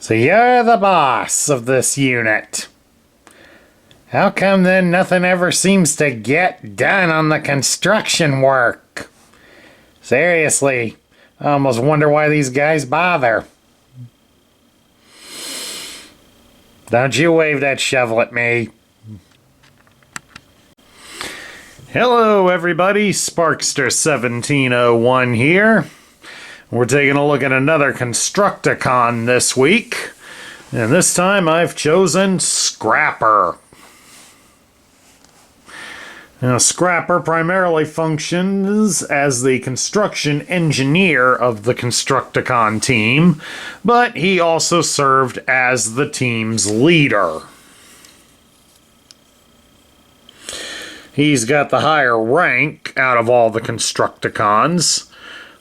So you're the boss of this unit. How come then nothing ever seems to get done on the construction work? Seriously, I almost wonder why these guys bother. Don't you wave that shovel at me. Hello everybody, Sparkster1701 here. We're taking a look at another Constructicon this week. And this time I've chosen Scrapper. Now, Scrapper primarily functions as the construction engineer of the Constructicon team, but he also served as the team's leader. He's got the higher rank out of all the Constructicons.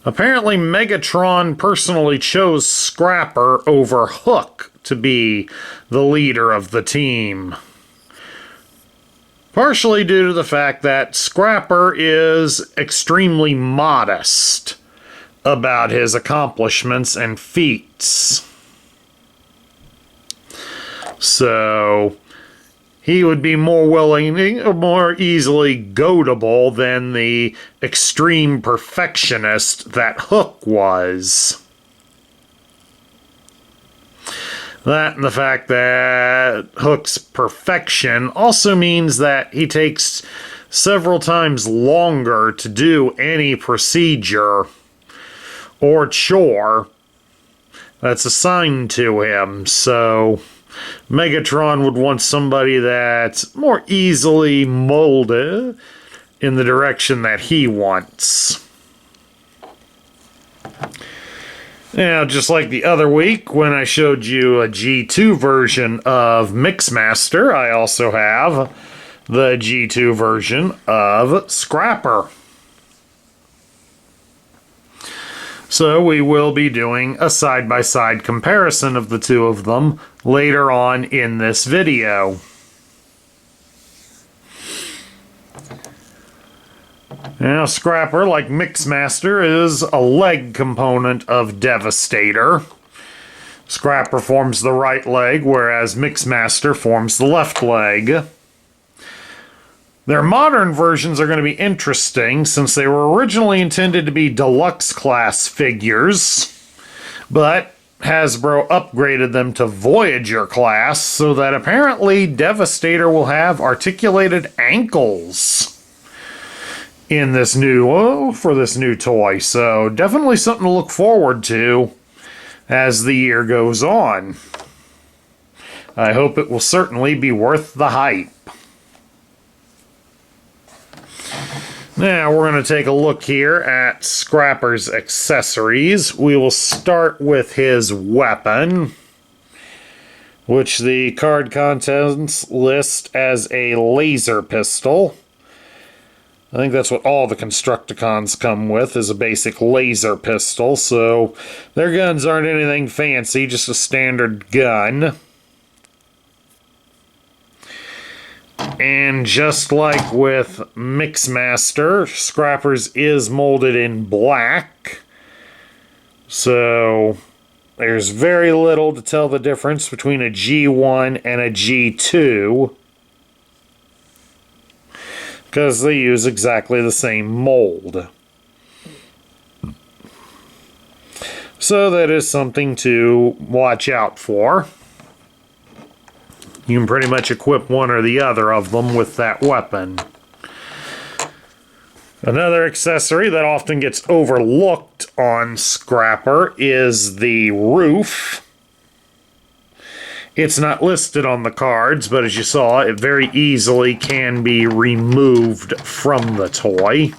Apparently, Megatron personally chose Scrapper over Hook to be the leader of the team. Partially due to the fact that Scrapper is extremely modest about his accomplishments and feats. So he would be more willing, or more easily goadable than the extreme perfectionist that Hook was. That and the fact that Hook's perfection also means that he takes several times longer to do any procedure or chore that's assigned to him. So Megatron would want somebody that's more easily molded in the direction that he wants. Now, just like the other week when I showed you a G2 version of Mixmaster, I also have the G2 version of Scrapper. So we will be doing a side-by-side comparison of the two of them later on in this video. Now, Scrapper, like Mixmaster, is a leg component of Devastator. Scrapper forms the right leg, whereas Mixmaster forms the left leg. Their modern versions are going to be interesting, since they were originally intended to be deluxe class figures, but Hasbro upgraded them to Voyager class, so that apparently Devastator will have articulated ankles in this new, for this new toy. So definitely something to look forward to as the year goes on. I hope it will certainly be worth the hype. Now we're going to take a look here at Scrapper's accessories. We will start with his weapon, which the card contents list as a laser pistol. I think that's what all the Constructicons come with, is a basic laser pistol, so their guns aren't anything fancy, just a standard gun. And just like with Mixmaster, Scrapper's is molded in black, so there's very little to tell the difference between a G1 and a G2, because they use exactly the same mold. So that is something to watch out for. You can pretty much equip one or the other of them with that weapon. Another accessory that often gets overlooked on Scrapper is the roof. It's not listed on the cards, but as you saw, it very easily can be removed from the toy.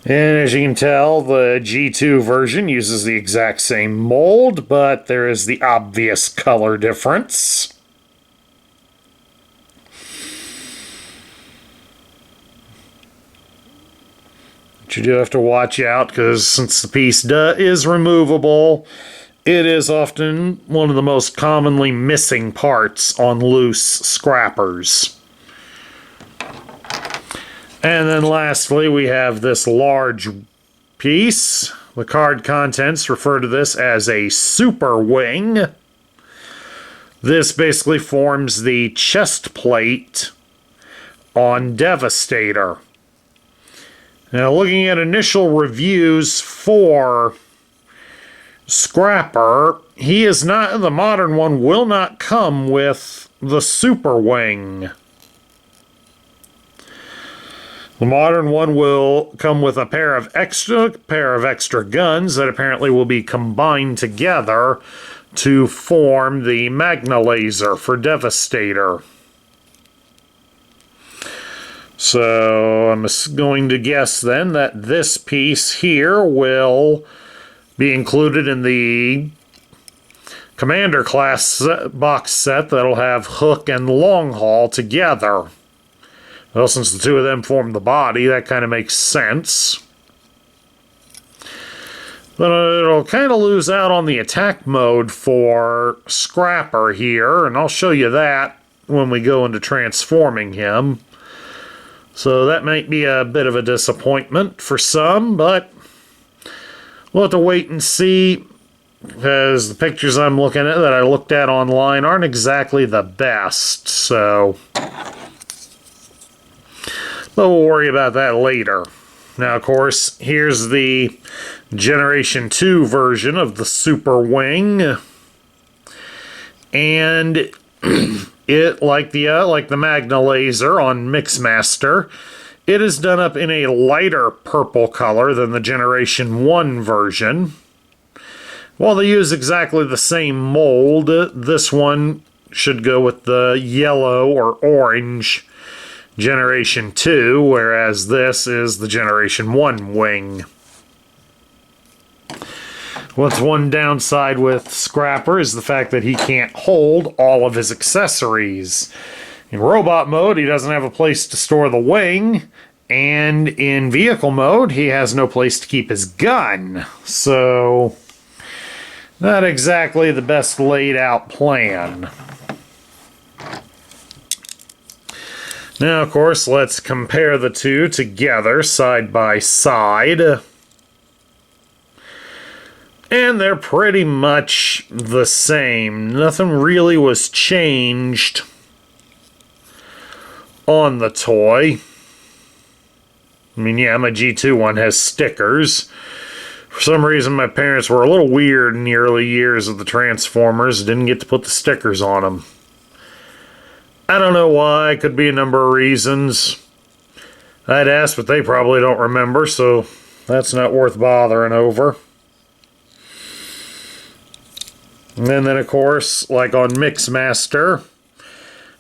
And as you can tell, the G2 version uses the exact same mold, but there is the obvious color difference. But you do have to watch out, because since the piece is removable, it is often one of the most commonly missing parts on loose Scrappers. And then lastly, we have this large piece The card contents refer to this as a super wing. This basically forms the chest plate on Devastator. Now, looking at initial reviews for Scrapper, the modern one will not come with the super wing. The modern one will come with a pair of extra guns that apparently will be combined together to form the Magna Laser for Devastator. So I'm going to guess then that this piece here will be included in the Commander class box set that'll have Hook and Long Haul together. Well, since the two of them form the body, that kind of makes sense. But it'll kind of lose out on the attack mode for Scrapper here, and I'll show you that when we go into transforming him. So that might be a bit of a disappointment for some, but we'll have to wait and see, because the pictures I'm looking at that I looked at online aren't exactly the best, so but we'll worry about that later. Now, of course, here's the Generation 2 version of the Super Wing. And it, like the Magna Laser on Mixmaster, it is done up in a lighter purple color than the Generation 1 version. While they use exactly the same mold, this one should go with the yellow or orange Generation 2, whereas this is the Generation 1 wing. What's one downside with Scrapper is the fact that he can't hold all of his accessories. In robot mode, he doesn't have a place to store the wing, and in vehicle mode, he has no place to keep his gun. So, not exactly the best laid out plan. Now, of course, let's compare the two together, side by side. And they're pretty much the same. Nothing really was changed on the toy. I mean, yeah, my G2 one has stickers. For some reason, my parents were a little weird in the early years of the Transformers. Didn't get to put the stickers on them. I don't know why. Could be a number of reasons. I'd ask, but they probably don't remember, so that's not worth bothering over. And then, of course, like on Mixmaster,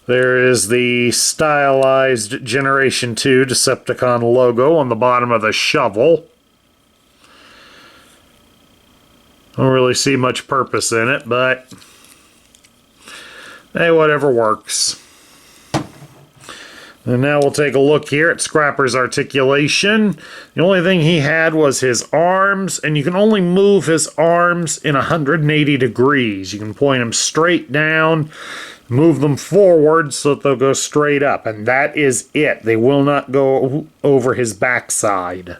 there is the stylized Generation 2 Decepticon logo on the bottom of the shovel. Don't really see much purpose in it, but hey, whatever works. And now we'll take a look here at Scrapper's articulation. The only thing he had was his arms, and you can only move his arms in 180 degrees. You can point them straight down, move them forward so that they'll go straight up, and that is it. They will not go over his backside.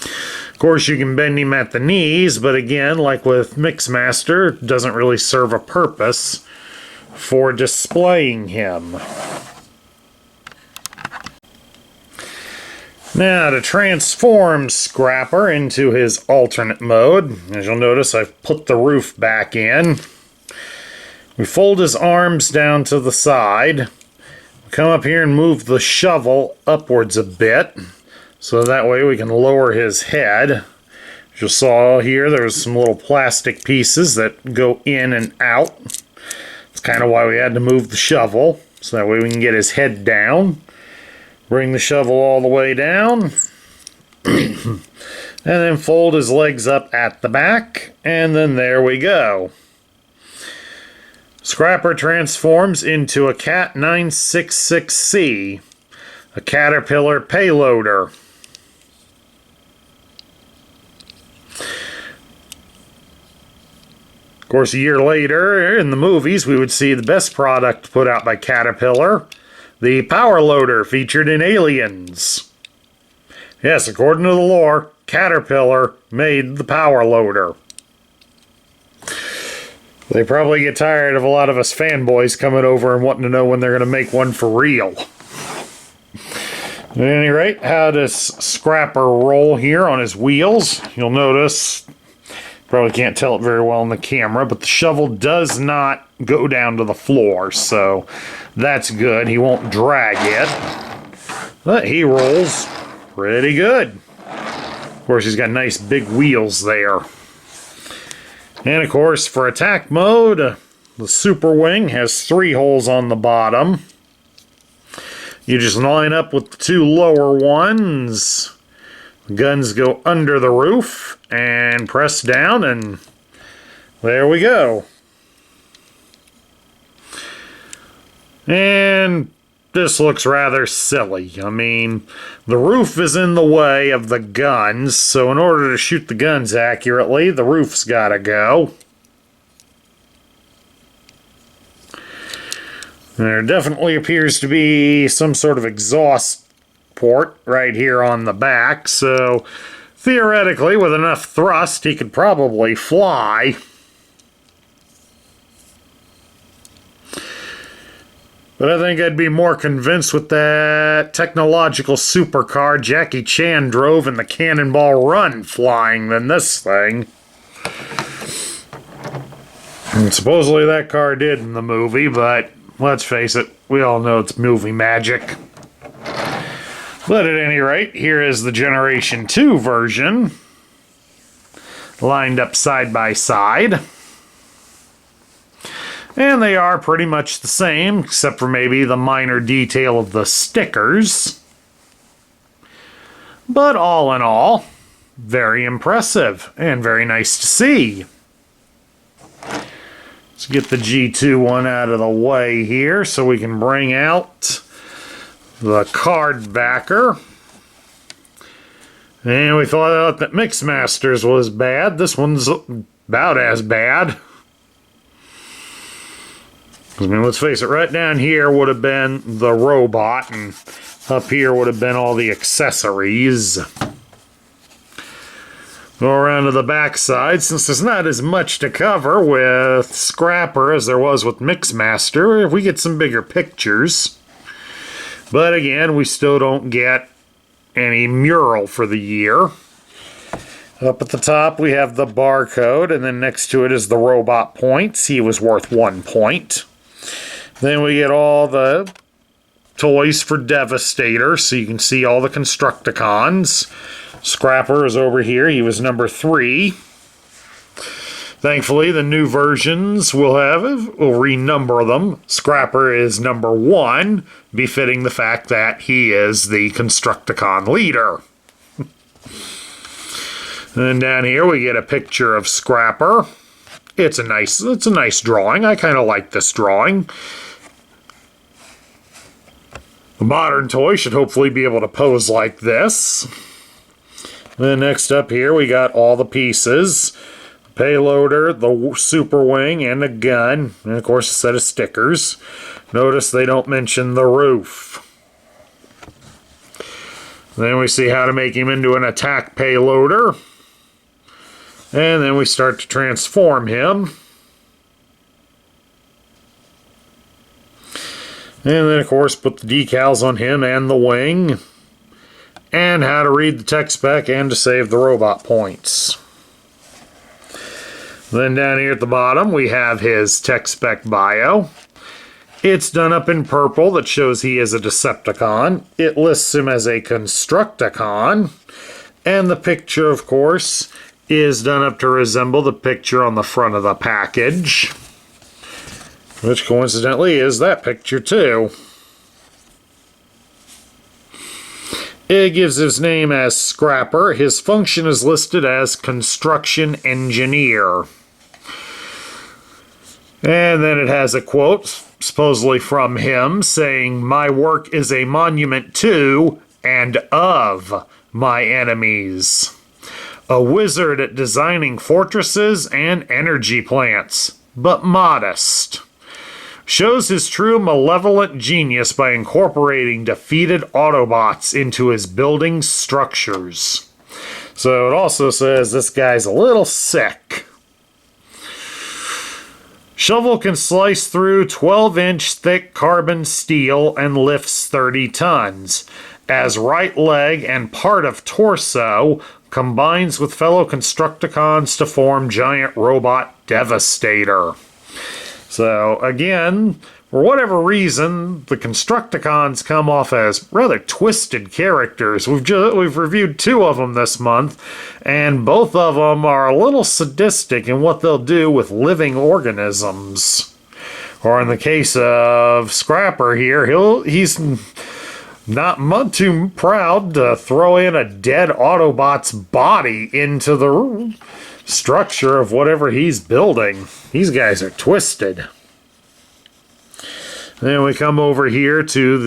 Of course, you can bend him at the knees, but again, like with Mixmaster, it doesn't really serve a purpose for displaying him. Now, to transform Scrapper into his alternate mode, as you'll notice, I've put the roof back in. We fold his arms down to the side. Come up here and move the shovel upwards a bit, so that way we can lower his head. As you saw here, there's some little plastic pieces that go in and out. That's kind of why we had to move the shovel, so that way we can get his head down. Bring the shovel all the way down. And then fold his legs up at the back. And then there we go. Scrapper transforms into a Cat 966C, a Caterpillar payloader. Of course, a year later, in the movies, we would see the best product put out by Caterpillar, the Power Loader featured in Aliens. Yes, according to the lore. Caterpillar made the power loader. They probably get tired of a lot of us fanboys coming over and wanting to know when they're going to make one for real. At any rate, how does Scrapper roll here on his wheels? You'll notice, probably can't tell it very well on the camera, but the shovel does not go down to the floor, so that's good. He won't drag it, but he rolls pretty good. Of course, he's got nice big wheels there. And of course, for attack mode, the Super Wing has 3 holes on the bottom. You just line up with the 2 lower ones. The guns go under the roof and press down, and there we go. And this looks rather silly. I mean, the roof is in the way of the guns, so in order to shoot the guns accurately, the roof's gotta go. There definitely appears to be some sort of exhaust port right here on the back, so theoretically, with enough thrust, he could probably fly. But I think I'd be more convinced with that technological supercar Jackie Chan drove in the Cannonball Run flying than this thing. And supposedly that car did in the movie, but let's face it, we all know it's movie magic. But at any rate, here is the Generation 2 version, lined up side by side. And they are pretty much the same, except for maybe the minor detail of the stickers. But all in all, very impressive and very nice to see. Let's get the G2 one out of the way here so we can bring out the card backer. And we thought that Mixmasters was bad. This one's about as bad. I mean, let's face it, right down here would have been the robot, and up here would have been all the accessories. Go around to the back side, since there's not as much to cover with Scrapper as there was with Mixmaster, we get some bigger pictures. But again, we still don't get any mural for the year. Up at the top, we have the barcode, and then next to it is the robot points. He was worth 1 point. Then we get all the toys for Devastator, so you can see all the Constructicons. Scrapper is over here. He was number 3. Thankfully, the new versions we'll renumber them. Scrapper is number 1, befitting the fact that he is the Constructicon leader. And then down here we get a picture of Scrapper. It's a nice drawing. I kind of like this drawing. The modern toy should hopefully be able to pose like this. Then next up here we got all the pieces. The payloader, the Super Wing, and the gun. And of course a set of stickers. Notice they don't mention the roof. Then we see how to make him into an attack payloader. And then we start to transform him. And then, of course, put the decals on him and the wing. And how to read the tech spec and to save the robot points. Then down here at the bottom, we have his tech spec bio. It's done up in purple that shows he is a Decepticon. It lists him as a Constructicon. And the picture, of course, is done up to resemble the picture on the front of the package, which coincidentally is that picture too. It gives his name as Scrapper. His function is listed as Construction Engineer. And then it has a quote, supposedly from him, saying, "My work is a monument to and of my enemies. A wizard at designing fortresses and energy plants, but modest. Shows his true malevolent genius by incorporating defeated Autobots into his building structures. So it also says this guy's a little sick. Shovel can slice through 12-inch thick carbon steel and lifts 30 tons. As right leg and part of torso, combines with fellow Constructicons to form giant robot Devastator. So again, for whatever reason, the Constructicons come off as rather twisted characters. We've reviewed 2 of them this month, and both of them are a little sadistic in what they'll do with living organisms. Or in the case of Scrapper here, he's not too proud to throw in a dead Autobot's body into the structure of whatever he's building. These guys are twisted. Then we come over here to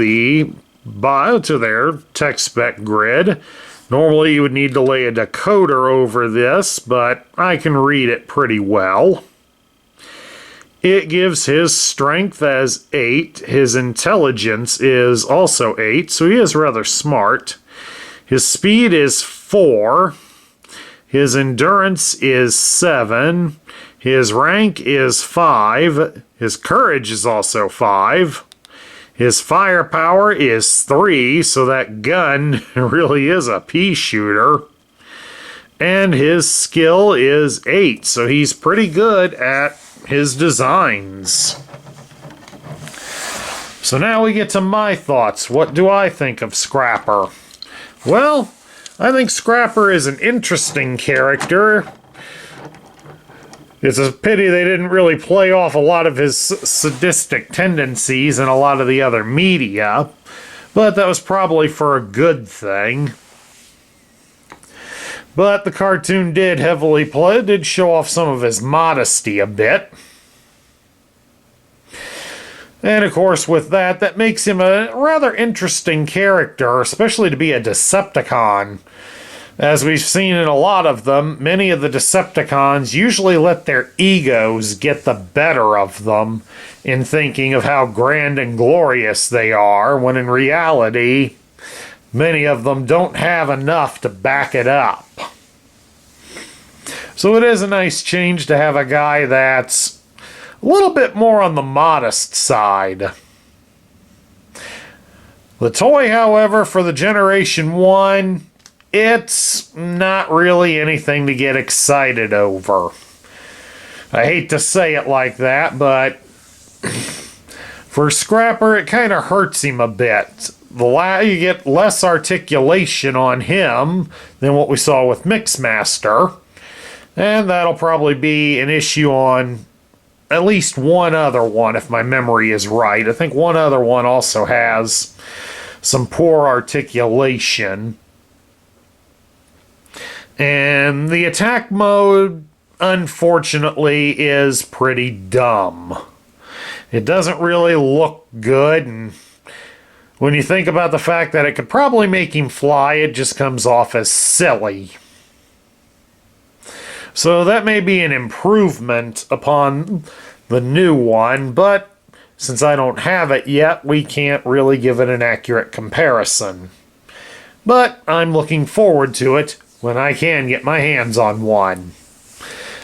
their tech spec grid. Normally you would need to lay a decoder over this, but I can read it pretty well. It gives his strength as 8. His intelligence is also 8, so he is rather smart. His speed is 4. His endurance is 7. His rank is 5. His courage is also 5. His firepower is 3, so that gun really is a pea shooter. And his skill is 8, so he's pretty good at his designs. So now we get to my thoughts. What do I think of Scrapper? Well, I think Scrapper is an interesting character. It's a pity they didn't really play off a lot of his sadistic tendencies in a lot of the other media, but that was probably for a good thing. But the cartoon did show off some of his modesty a bit. And of course with that makes him a rather interesting character, especially to be a Decepticon. As we've seen in a lot of them, many of the Decepticons usually let their egos get the better of them in thinking of how grand and glorious they are, when in reality, many of them don't have enough to back it up. So it is a nice change to have a guy that's a little bit more on the modest side. The toy, however, for the Generation 1, it's not really anything to get excited over. I hate to say it like that, but for Scrapper, it kind of hurts him a bit. You get less articulation on him than what we saw with Mixmaster, and that'll probably be an issue on at least one other one, if my memory is right. I think one other one also has some poor articulation. And the attack mode, unfortunately, is pretty dumb. It doesn't really look good, and when you think about the fact that it could probably make him fly, it just comes off as silly. So that may be an improvement upon the new one, but since I don't have it yet, we can't really give it an accurate comparison. But I'm looking forward to it when I can get my hands on one.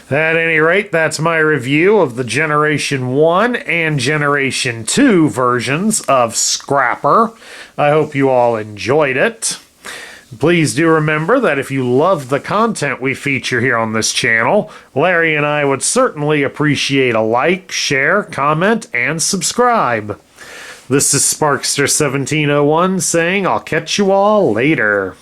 At any rate, that's my review of the Generation 1 and Generation 2 versions of Scrapper. I hope you all enjoyed it. Please do remember that if you love the content we feature here on this channel, Larry and I would certainly appreciate a like, share, comment, and subscribe. This is Sparkster1701 saying I'll catch you all later.